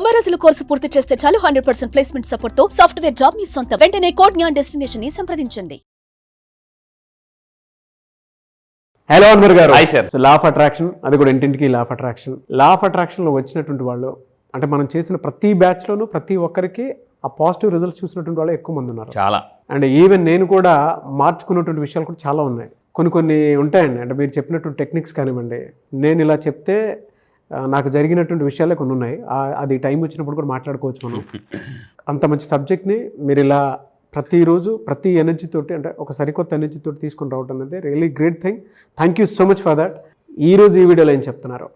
90 రోజుల కోర్సు పూర్తి చేస్తే చాలు 100% ప్లేస్మెంట్ సపోర్ట్ తో సాఫ్ట్వేర్ జాబ్ మీ సొంతం. వెంటనే కోడ్ జ్ఞాన్ డెస్టినేషన్ ని సంప్రదించండి. Hello Anwar garu. Hi sir. So law of attraction, అది కూడా ఇంటింటికి law of attraction. Law of అట్రాక్షన్లో వచ్చినటువంటి వాళ్ళు అంటే మనం చేసిన ప్రతి బ్యాచ్లోనూ ప్రతి ఒక్కరికి ఆ పాజిటివ్ రిజల్ట్స్ చూసినటువంటి వాళ్ళు ఎక్కువ మంది ఉన్నారు. చాలా. అండ్ ఈవెన్ నేను కూడా మార్చుకున్నటువంటి విషయాలు కూడా చాలా ఉన్నాయి. కొన్ని ఉంటాయండి. అంటే మీరు చెప్పినటువంటి టెక్నిక్స్ కానివ్వండి, నేను ఇలా చెప్తే నాకు జరిగినటువంటి విషయాలే కొన్ని ఉన్నాయి. అది టైం వచ్చినప్పుడు కూడా మాట్లాడుకోవచ్చు మనం. అంత మంచి సబ్జెక్ట్ని మీరు ఇలా ప్రతిరోజు ప్రతి ఎనర్జీ తోటి, అంటే ఒక సరికొత్త ఎనర్జీ తోటి తీసుకుని రావడం అనేది really great thing. Thank you so much for that. ఈరోజు ఈ వీడియోలో ఏం చెప్తున్నారు?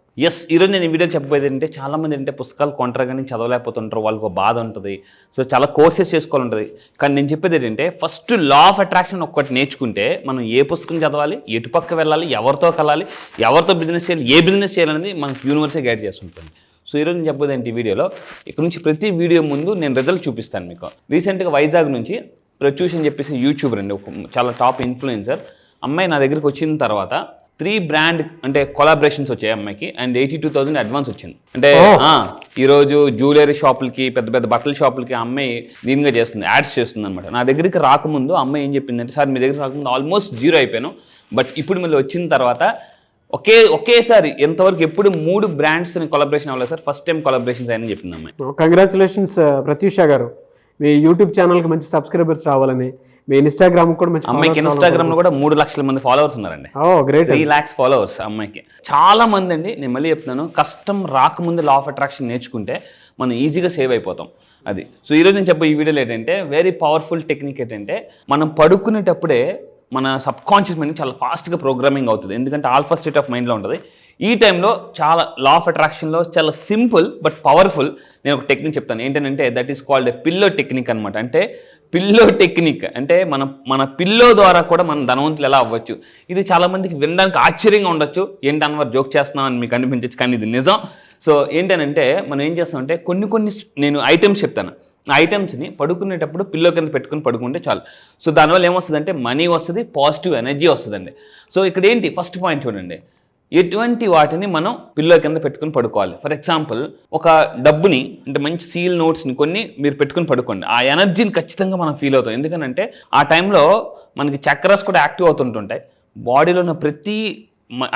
ఈరోజు నేను ఈ వీడియో చెప్పబోయేది ఏంటంటే, చాలామంది అంటే పుస్తకాలు కొంటారు కానీ చదవలేకపోతుంటారు, వాళ్ళకు ఒక బాధ ఉంటుంది. సో చాలా కోర్సెస్ చేసుకోవాలి ఉంటుంది. కానీ నేను చెప్పేది ఏంటంటే, ఫస్ట్ లా ఆఫ్ అట్రాక్షన్ ఒక్కటి నేర్చుకుంటే మనం ఏ పుస్తకం చదవాలి, ఎటు పక్క వెళ్ళాలి, ఎవరితో కలాలి, ఎవరితో బిజినెస్ చేయాలి, ఏ బిజినెస్ చేయాలనేది మనకు యూనివర్సే గైడ్ చేస్తుంటుంది. సో ఈరోజు నేను చెప్పేది ఏంటి, ఈ వీడియోలో ఇక్కడ నుంచి ప్రతి వీడియో ముందు నేను రిజల్ట్ చూపిస్తాను మీకు. రీసెంట్గా వైజాగ్ నుంచి ప్రత్యూష్ అని చెప్పేసి యూట్యూబర్ అండి, ఒక చాలా టాప్ ఇన్ఫ్లుయెన్సర్ అమ్మాయి నా దగ్గరికి వచ్చిన తర్వాత 3 బ్రాండ్ అంటే కొలాబరేషన్స్ వచ్చాయి అమ్మాయికి, అండ్ 82,000 అడ్వాన్స్ వచ్చింది. అంటే ఈరోజు జ్యువెలరీ షాపులకి, పెద్ద పెద్ద బట్టల షాపులకి అమ్మాయి దీనిగా చేస్తుంది, యాడ్స్ చేస్తుంది అనమాట. నా దగ్గరికి రాకముందు అమ్మాయి ఏం చెప్పిందంటే, సార్ మీ దగ్గరికి రాకముందు ఆల్మోస్ట్ 0 అయిపోయాను, బట్ ఇప్పుడు మళ్ళీ వచ్చిన తర్వాత ఒకేసారి ఎంతవరకు ఎప్పుడు 3 బ్రాండ్స్ని కొలాబరేషన్ అవ్వలేదు సార్, ఫస్ట్ టైం కొలాబరేషన్స్ అయ్యని చెప్పింది అమ్మాయి. కంగ్రాచులేషన్స్ ప్రత్యూష గారు. మీ యూట్యూబ్ ఛానల్కి మంచి సబ్స్క్రైబర్స్ రావాలని, మీ ఇన్స్టాగ్రామ్ కూడా మంచి, అమ్మాయికి ఇన్స్టాగ్రామ్ లో కూడా 3 లక్షల మంది ఫాలోవర్స్ ఉన్నారండి. గ్రేట్. 3 lakhs ఫాలోవర్స్ అమ్మాయికి. చాలా మంది అండి, నేను మళ్ళీ చెప్తున్నాను, కష్టం రాకముందు లా ఆఫ్ అట్రాక్షన్ నేర్చుకుంటే మనం ఈజీగా సేవ్ అయిపోతాం. అది. సో ఈరోజు నేను చెప్పే ఈ వీడియోలో ఏంటంటే, వెరీ పవర్ఫుల్ టెక్నిక్ ఏంటంటే, మనం పడుకునేటప్పుడే మన సబ్ కాన్షియస్ మైండ్ చాలా ఫాస్ట్గా ప్రోగ్రామింగ్ అవుతుంది. ఎందుకంటే ఆల్ఫా స్టేట్ ఆఫ్ మైండ్లో ఉంటుంది. ఈ టైంలో చాలా లా ఆఫ్ అట్రాక్షన్లో చాలా సింపుల్ బట్ పవర్ఫుల్ నేను ఒక టెక్నిక్ చెప్తాను. ఏంటంటే that is called pillow technique అనమాట. అంటే పిల్లో టెక్నిక్ అంటే మన పిల్లో ద్వారా కూడా మనం ధనవంతులు ఎలా అవ్వచ్చు. ఇది చాలామందికి వినడానికి ఆశ్చర్యంగా ఉండొచ్చు, ఏంటి అన్వర్ జోక్ చేస్తున్నాం అని మీకు అనిపించచ్చు, కానీ ఇది నిజం. సో ఏంటంటే మనం ఏం చేస్తామంటే కొన్ని నేను ఐటమ్స్ చెప్తాను. ఆ ఐటమ్స్ని పడుకునేటప్పుడు పిల్లో కింద పెట్టుకుని పడుకుంటే చాలు. సో దానివల్ల ఏమొస్తుందంటే మనీ వస్తుంది, పాజిటివ్ ఎనర్జీ వస్తుందండి. సో ఇక్కడ ఏంటి ఫస్ట్ పాయింట్ చూడండి, ఎటువంటి వాటిని మనం పిల్లో కింద పెట్టుకుని పడుకోవాలి. ఫర్ ఎగ్జాంపుల్, ఒక డబ్బుని అంటే మంచి సీల్ నోట్స్ని కొన్ని మీరు పెట్టుకుని పడుకోండి. ఆ ఎనర్జీని ఖచ్చితంగా మనం ఫీల్ అవుతాం. ఎందుకంటే ఆ టైంలో మనకి చక్రాస్ కూడా యాక్టివ్ అవుతుంటుంటాయి. బాడీలో ఉన్న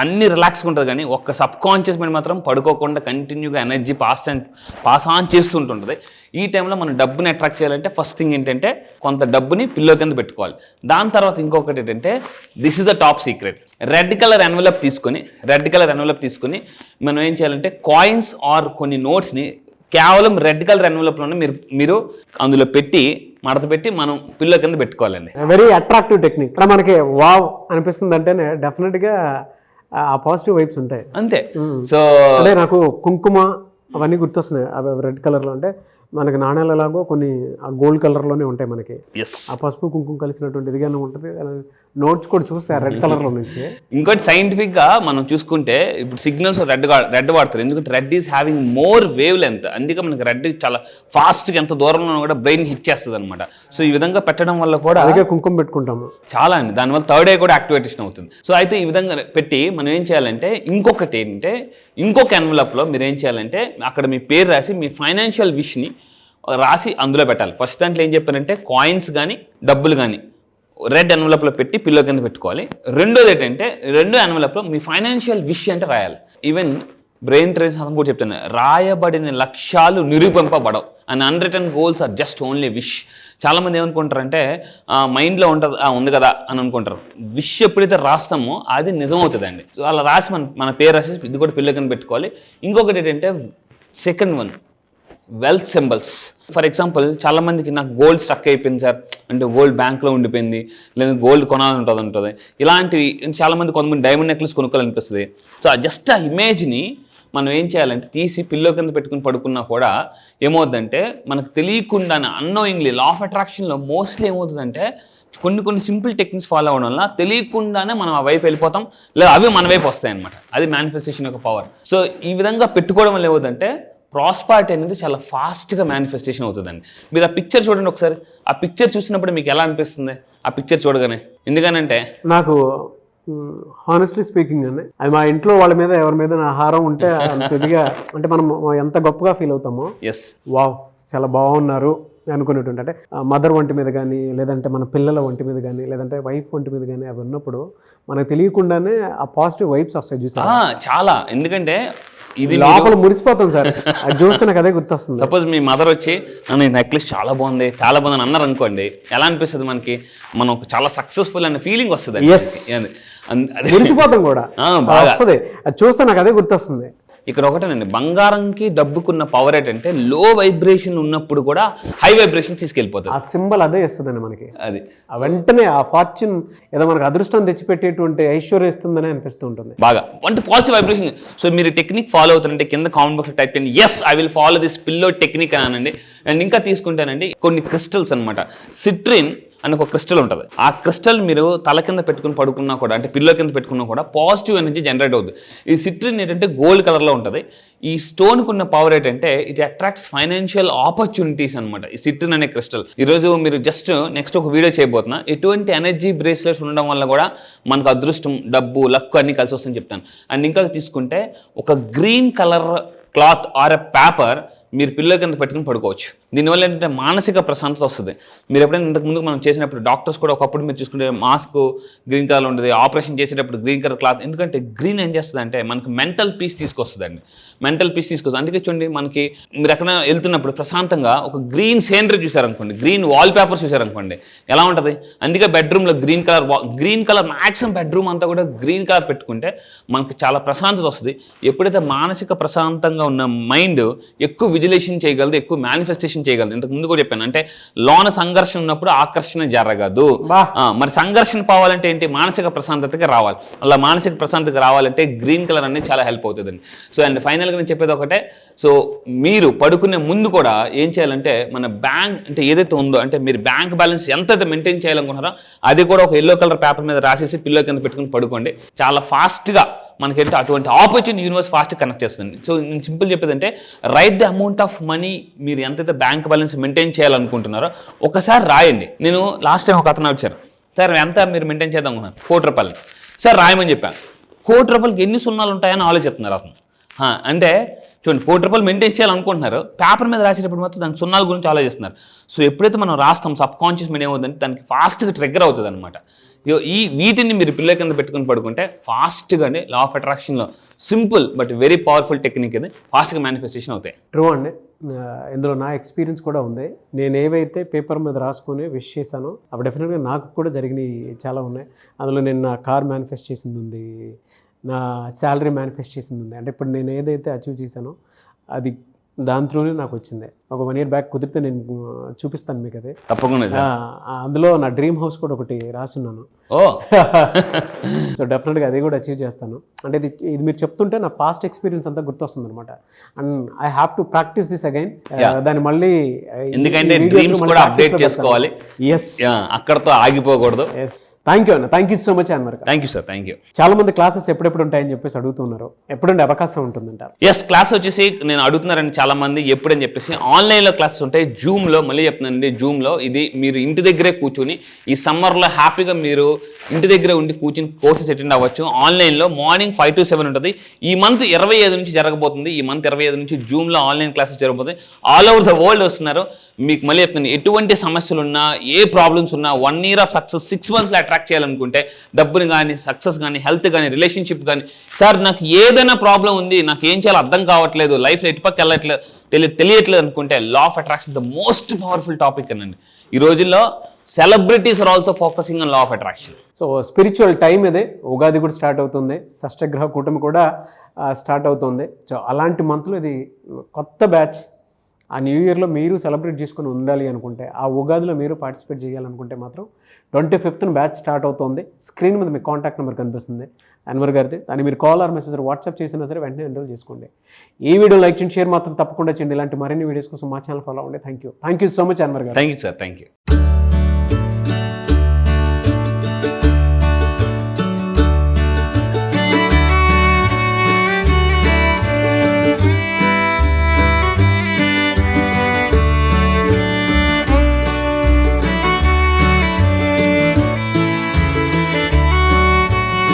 అన్ని రిలాక్స్గా ఉంటుంది, కానీ ఒక్క సబ్ కాన్షియస్ మైండ్ మాత్రం పడుకోకుండా కంటిన్యూగా ఎనర్జీ పాస్ ఆన్ చేస్తుంటుంది. ఈ టైంలో మనం డబ్బుని అట్రాక్ట్ చేయాలంటే ఫస్ట్ థింగ్ ఏంటంటే, కొంత డబ్బుని పిల్లో కింద పెట్టుకోవాలి. దాని తర్వాత ఇంకొకటి ఏంటంటే, this is the top secret. Red colour envelope తీసుకొని మనం ఏం చేయాలంటే, కాయిన్స్ ఆర్ కొన్ని నోట్స్ని కేవలం రెడ్ కలర్ ఎన్వలప్లోనే మీరు అందులో పెట్టి మడత పెట్టి మనం పిల్లో కింద పెట్టుకోవాలండి. Very attractive technique. మనకి వావ్ అనిపిస్తుంది అంటేనే డెఫినెట్గా ఆ పాజిటివ్ వైబ్స్ ఉంటాయి అంతే. సో అంటే నాకు కుంకుమ అవన్నీ గుర్తొస్తున్నాయి. అవి రెడ్ కలర్లో అంటే మనకి నాణ్యాలు ఎలాగో కొన్ని గోల్డ్ కలర్లోనే ఉంటాయి మనకి. ఆ పసుపు కుంకుమ కలిసినటువంటి ఇదిగానే ఉంటుంది. నోట్స్ కూడా చూస్తే రెడ్ కలర్లో నుంచి. ఇంకోటి సైంటిఫిక్గా మనం చూసుకుంటే ఇప్పుడు సిగ్నల్స్ రెడ్ వాడతారు, ఎందుకంటే red is having more wave length. అందుకే మనకి రెడ్ చాలా ఫాస్ట్గా ఎంత దూరంలో కూడా బ్రెయిన్ హిట్ చేస్తుంది అనమాట. సో ఈ విధంగా పెట్టడం వల్ల కూడా అలాగే కుంకుమ పెట్టుకుంటాము చాలా అండి, దానివల్ల థర్డ్ ఐ కూడా యాక్టివేషన్ అవుతుంది. సో అయితే ఈ విధంగా పెట్టి మనం ఏం చేయాలంటే, ఇంకొక ఎన్వలప్లో మీరు ఏం చేయాలంటే, అక్కడ మీ పేరు రాసి మీ ఫైనాన్షియల్ విష్ని రాసి అందులో పెట్టాలి. ఫస్ట్ దాంట్లో ఏం చెప్పారంటే, కాయిన్స్ కానీ డబ్బులు కానీ రెడ్ ఎన్వలప్లో పెట్టి పిల్లో కింద పెట్టుకోవాలి. రెండోది ఏంటంటే, 2 ఎన్వలప్లో మీ ఫైనాన్షియల్ విష్ అంటే రాయాలి. ఈవెన్ బ్రెయిన్ ట్రైన్స్ అతను కూడా చెప్తాను, రాయబడిన లక్ష్యాలు నిరూపింపబడవు and unwritten goals are just only wish. చాలామంది ఏమనుకుంటారంటే, మైండ్లో ఉంది కదా అని అనుకుంటారు. విష్ ఎప్పుడైతే రాస్తామో అది నిజమవుతుందండి. అలా రాసి మన పేరు రాసి ఇది కూడా పిల్లో కింద పెట్టుకోవాలి. ఇంకొకటి ఏంటంటే, second one wealth symbols. For example, చాలామందికి నాకు గోల్డ్ స్టక్ అయిపోయింది సార్, అంటే గోల్డ్ బ్యాంక్లో ఉండిపోయింది, లేదా గోల్డ్ కొనాలంటుంది. ఇలాంటివి చాలామంది కొంతమంది డైమండ్ నెక్లెస్ కొనుక్కోవాలనిపిస్తుంది. సో జస్ట్ ఆ ఇమేజ్ని మనం ఏం చేయాలంటే తీసి పిల్లో కింద పెట్టుకుని పడుకున్నా కూడా ఏమవుతుందంటే, మనకు తెలియకుండానే అన్నోయింగ్లీ లా ఆఫ్ అట్రాక్షన్లో మోస్ట్లీ ఏమవుతుందంటే, కొన్ని సింపుల్ టెక్నిక్స్ ఫాలో అవ్వడం వల్ల తెలియకుండానే మనం ఆ వైపు వెళ్ళిపోతాం, లేదా అవి మన వైపు వస్తాయి అనమాట. అది మేనిఫెస్టేషన్ యొక్క పవర్. సో ఈ విధంగా పెట్టుకోవడం వల్ల ఏమవుతుందంటే, ప్రాస్పారిటీ అనేది చాలా ఫాస్ట్గా మేనిఫెస్టేషన్ అవుతుందండి. మీరు ఆ పిక్చర్ చూడండి ఒకసారి. ఆ పిక్చర్ చూసినప్పుడు మీకు ఎలా అనిపిస్తుంది ఆ పిక్చర్ చూడగానే? ఎందుకనంటే నాకు హానెస్ట్లీ స్పీకింగ్ అండి, అది మా ఇంట్లో వాళ్ళ మీద ఎవరి మీద నా హారం ఉంటే అంత ఇదిగా అంటే మనం ఎంత గొప్పగా ఫీల్ అవుతామో, ఎస్ వావ్ చాలా బాగున్నారు అనుకునేటువంటి, అంటే మదర్ ఒంటి మీద కానీ, లేదంటే మన పిల్లల ఒంటి మీద కానీ, లేదంటే వైఫ్ ఒంటి మీద కానీ అవి ఉన్నప్పుడు మనకు తెలియకుండానే ఆ పాజిటివ్ వైబ్స్ వస్తాయి చూసారా. చాలా, ఎందుకంటే ఇది లోపల మురిసిపోతాం సార్, అది చూస్తే నాకు అదే గుర్తొస్తుంది. సపోజ్ మీ మదర్ వచ్చి నన్ను నెక్లెస్ చాలా బాగుంది అని అన్నారు అనుకోండి, ఎలా అనిపిస్తుంది మనకి, మనం చాలా సక్సెస్ఫుల్ అనే ఫీలింగ్ వస్తుంది. మురిసిపోతాం కూడా వస్తుంది, అది చూస్తే నాకు అదే గుర్తొస్తుంది. ఇక్కడ ఒకటేనండి, బంగారంకి డబ్బుకున్న పవర్ ఏంటంటే లో వైబ్రేషన్ ఉన్నప్పుడు కూడా హై వైబ్రేషన్ తీసుకెళ్ళిపోతుంది. ఆ సింబల్ అదే ఇస్తుందండి మనకి, అది వెంటనే ఆ ఫార్చ్యూన్ ఏదో మనకు అదృష్టం తెచ్చిపెట్టేటువంటి ఐశ్వర్యం ఇస్తుందని అనిపిస్తూ ఉంటుంది బాగా, అంటే పాజిటివ్ వైబ్రేషన్. సో మీరు టెక్నిక్ ఫాలో అవుతారంటే కింద కామెంట్ బాక్స్లో టైప్ చేయండి yes I will follow this pillow technique అని అనండి. అండ్ ఇంకా తీసుకుంటానండి కొన్ని క్రిస్టల్స్ అనమాట, సిట్రిన్ అని ఒక క్రిస్టల్ ఉంటుంది. ఆ క్రిస్టల్ మీరు తల కింద పెట్టుకుని పడుకున్నా కూడా, అంటే పిల్లో కింద పెట్టుకున్నా కూడా పాజిటివ్ ఎనర్జీ జనరేట్ అవుతుంది. ఈ సిట్రిన్ ఏంటంటే గోల్డ్ కలర్లో ఉంటుంది. ఈ స్టోన్కి ఉన్న పవర్ ఏంటంటే ఇట్ అట్రాక్ట్స్ ఫైనాన్షియల్ ఆపర్చునిటీస్ అనమాట. ఈ సిట్రిన్ అనే క్రిస్టల్ ఈరోజు మీరు జస్ట్ నెక్స్ట్ ఒక వీడియో చేయబోతున్నా, ఎటువంటి ఎనర్జీ బ్రేస్లెట్స్ ఉండడం వల్ల కూడా మనకు అదృష్టం, డబ్బు, లక్ అన్ని కలిసి వస్తుందని చెప్తాను. అండ్ ఇంకా తీసుకుంటే ఒక green colour cloth are a paper మీరు పిల్లో కింద పెట్టుకుని పడుకోవచ్చు. దీనివల్ల ఏంటంటే మానసిక ప్రశాంతత వస్తుంది. మీరు ఎప్పుడైనా ఇంతకుముందు మనం చేసినప్పుడు డాక్టర్స్ కూడా ఒకప్పుడు మీరు చూసుకుంటే మాస్క్ గ్రీన్ కలర్ ఉంటుంది, ఆపరేషన్ చేసేటప్పుడు గ్రీన్ కలర్ క్లాత్, ఎందుకంటే గ్రీన్ ఏం చేస్తుంది అంటే మనకు మెంటల్ పీస్ తీసుకొస్తుందండి, మెంటల్ పీస్ తీసుకొస్తుంది. అందుకే చూడండి మనకి మీరు ఎక్కడ వెళ్తున్నప్పుడు ప్రశాంతంగా ఒక గ్రీన్ సీనరీ చూసారనుకోండి, గ్రీన్ వాల్ పేపర్ చూసారనుకోండి ఎలా ఉంటుంది. అందుకే బెడ్రూమ్లో గ్రీన్ కలర్ మ్యాక్సిమం బెడ్రూమ్ అంతా కూడా గ్రీన్ కలర్ పెట్టుకుంటే మనకు చాలా ప్రశాంతత వస్తుంది. ఎప్పుడైతే మానసిక ప్రశాంతంగా ఉన్న మైండ్ ఎక్కువ విజులేషన్ చేయగలదు, ఎక్కువ మేనిఫెస్టేషన్ చేయగలదు. ఇంతకు ముందు కూడా చెప్పాను, అంటే లోన సంఘర్షణ ఉన్నప్పుడు ఆకర్షణ జరగదు. మరి సంఘర్షణ పోవాలంటే ఏంటి, మానసిక ప్రశాంతతకి రావాలి. అలా మానసిక ప్రశాంతతకి రావాలంటే గ్రీన్ కలర్ అనేది చాలా హెల్ప్ అవుతుందండి. సో అండ్ ఫైనల్గా నేను చెప్పేది ఒకటే, సో మీరు పడుకునే ముందు కూడా ఏం చేయాలంటే మన బ్యాంక్ అంటే ఏదైతే ఉందో, అంటే మీరు బ్యాంక్ బ్యాలెన్స్ ఎంతైతే మెయింటైన్ చేయాలనుకుంటారో అది కూడా ఒక ఎల్లో కలర్ పేపర్ మీద రాసేసి పిల్లో కింద పెట్టుకుని పడుకోండి. చాలా ఫాస్ట్గా మనకేంటో అటువంటి ఆపర్చునిటీ యూనివర్స్ ఫాస్ట్ కనెక్ట్ చేస్తుంది. సో నేను సింపుల్ చెప్పేది అంటే right the amount of money మీరు ఎంతైతే బ్యాంక్ బ్యాలెన్స్ మెయింటైన్ చేయాలనుకుంటున్నారో ఒకసారి రాయండి. నేను లాస్ట్ టైం ఒక అతను వచ్చారు, సార్ ఎంత మీరు మెయింటైన్ చేద్దాం అనుకున్నాను, ₹1,00,00,000 సార్ రాయమని చెప్పాను. ₹1,00,00,000కి ఎన్ని సున్నాలు ఉంటాయని ఆలోచిస్తున్నారు అతను. అంటే చూడండి ₹1,00,00,000 మెయింటైన్ చేయాలనుకుంటున్నారు, పేపర్ మీద రాసేటప్పుడు మాత్రం దాని సున్నాల గురించి ఆలోచిస్తున్నారు. సో ఎప్పుడైతే మనం రాస్తాం సబ్ కాన్షియస్ మైండ్ ఏమవుతుందంటే దానికి ఫాస్ట్గా ట్రిగ్గర్ అవుతుంది అనమాట. వీటిని మీరు పిల్ల కింద పెట్టుకుని పడుకుంటే ఫాస్ట్గానే లా ఆఫ్ అట్రాక్షన్లో simple but very powerful technique ఇది, ఫాస్ట్గా మేనిఫెస్టేషన్ అవుతాయి. ట్రూ అండి, ఇందులో నా ఎక్స్పీరియన్స్ కూడా ఉంది. నేను ఏవైతే పేపర్ మీద రాసుకొని విష్ చేశానో అవి డెఫినెట్గా నాకు కూడా జరిగినాయి చాలా ఉన్నాయి. అందులో నేను నా కార్ మేనిఫెస్ట్ చేసింది ఉంది, నా శాలరీ మేనిఫెస్ట్ చేసింది ఉంది. అంటే ఇప్పుడు నేను ఏదైతే అచీవ్ చేశానో అది దాని త్రూనే నాకు వచ్చింది. ఒక 1 year బ్యాక్ కుదిరితే నేను చూపిస్తాను మీకు అది తప్పకుండా. అందులో నా డ్రీమ్ హౌస్ కూడా ఒకటి రాసున్నాను. సో డెఫినెట్గా అది కూడా అచీవ్ చేస్తాను. అంటే ఇది మీరు చెప్తుంటే నా పాస్ట్ ఎక్స్పీరియన్స్ అంతా గుర్తొస్తుంది అనమాట. And I have to practice this again. దాన్ని మళ్ళీ ఎందుకంటే డ్రీమ్స్ కూడా అప్డేట్ చేసుకోవాలి. ఎస్, అక్కడతో ఆగిపోకూడదు. ఎస్, థ్యాంక్ యూ అన్న, thank you so much Anwar. Thank you sir, thank you. చాలా మంది క్లాసెస్ ఎప్పుడెప్పుడు ఉంటాయని చెప్పేసి అడుగుతున్నారు, ఎప్పుడుండే అవకాశం ఉంటుందంటారు? ఎస్, క్లాస్ వచ్చేసి నేను అడుగుతున్నారండి చాలా మంది ఎప్పుడని చెప్పేసి ఆన్లైన్లో క్లాసెస్ ఉంటాయి. జూమ్లో మళ్ళీ చెప్తున్నానండి, జూమ్లో ఇది మీరు ఇంటి దగ్గరే కూర్చొని ఈ సమ్మర్లో హ్యాపీగా మీరు ఇంటి దగ్గరే ఉండి కూర్చొని కోర్సెస్ అటెండ్ అవ్వచ్చు. ఆన్లైన్లో మార్నింగ్ 5 to 7 ఉంటుంది. ఈ మంత్ 25 నుంచి జరగబోతుంది. ఈ మంత్ 25 నుంచి జూమ్లో ఆన్లైన్ క్లాసెస్ జరగబోతుంది. ఆల్ ఓవర్ ద వరల్డ్ వస్తున్నారు. మీకు మళ్ళీ చెప్తున్నాను, ఎటువంటి సమస్యలు ఉన్నా, ఏ ప్రాబ్లమ్స్ ఉన్నా 1 year ఆఫ్ సక్సెస్ 6 monthsలో అట్రాక్ట్ చేయాలనుకుంటే డబ్బుని కానీ, సక్సెస్ కానీ, హెల్త్ కానీ, రిలేషన్షిప్ కానీ, సార్ నాకు ఏదైనా ప్రాబ్లం ఉంది, నాకు ఏం చేయాలో అర్థం కావట్లేదు, లైఫ్లో ఎటుపక్క వెళ్ళట్లేదు, తెలియట్లేదు అనుకుంటే law of attraction the most powerful topic అనండి. ఈ రోజుల్లో celebrities are also focusing on law of attraction. So spiritual time ఇదే, ఉగాది కూడా స్టార్ట్ అవుతుంది, షష్టగ్రహ కూటమి కూడా స్టార్ట్ అవుతుంది. సో అలాంటి మంత్లో ఇది కొత్త బ్యాచ్. ఆ న్యూ ఇయర్లో మీరు సెలబ్రేట్ చేసుకుని ఉండాలి అనుకుంటే, ఆ ఉగాదిలో మీరు పార్టిసిపేట్ చేయాలనుకుంటే మాత్రం 25th బ్యాచ్ స్టార్ట్ అవుతుంది. స్క్రీన్ మీద మీ కాంటాక్ట్ నెంబర్ కనిపిస్తుంది అన్వర్ గారిది. దాన్ని మీరు కాల్ ఆర్ మెసేజ్ వాట్సాప్ చేసినా సరే వెంటనే ఎన్రోల్ చేసుకోండి. ఈ వీడియో లైక్ చేయండి, షేర్ మాత్రం తప్పకుండా చేయండి. ఇలాంటి మరిన్ని వీడియోస్ కోసం మా ఛానల్ ఫాలో అవ్వండి. Thank you so much Anwar garu. Thank you sir, thank you.